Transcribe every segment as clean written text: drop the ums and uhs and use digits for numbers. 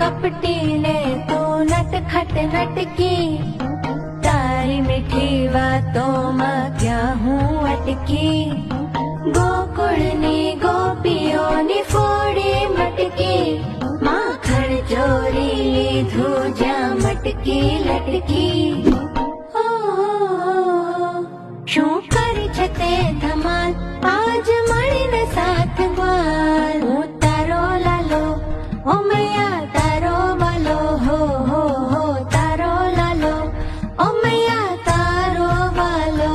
कपटी ने तू नटखट नटकी, तारी मीठी बातों में क्या हूँ अटकी। गोकुळनी गोपियोनी फोड़ी मटकी, माखण चोरी लीधू ज्या मटकी लटकी। શું કરી છે તે ધમાલ, આજ મળીને સાથ ગ્વાલ। હું તારો લાલો, ઓ મૈયા તારો વાલો, હો હો હો તારો લાલો, ઓ મૈયા તારો વાલો।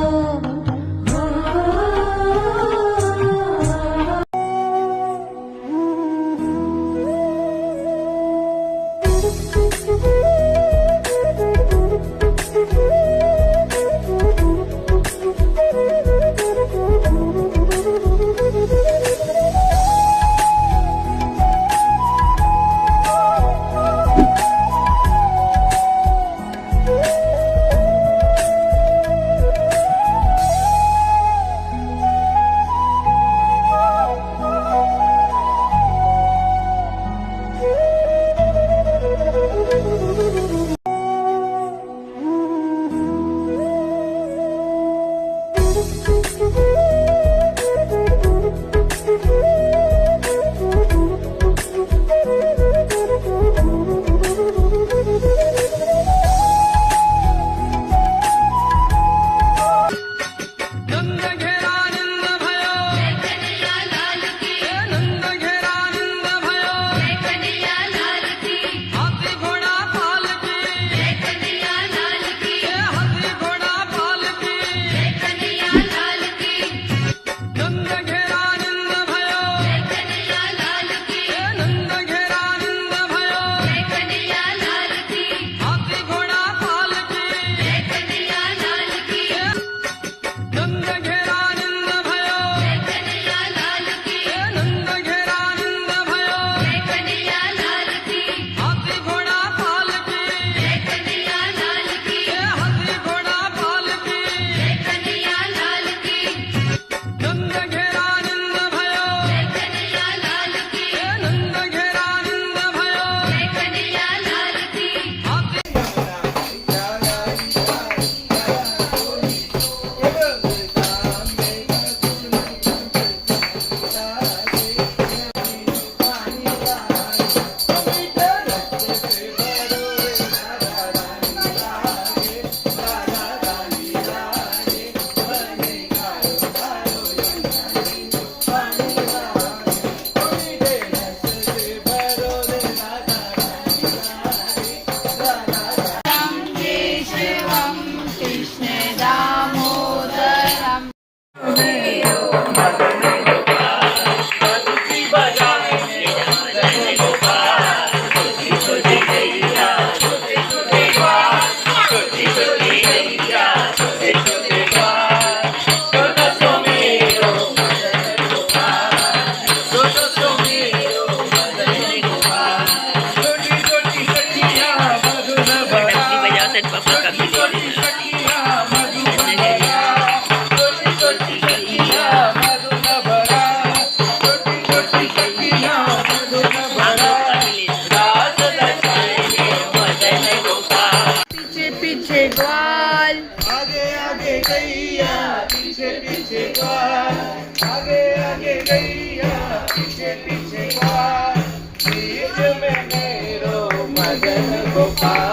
पीछे पीछे ग्वाल, बीच में मेरो मदन गोपाल।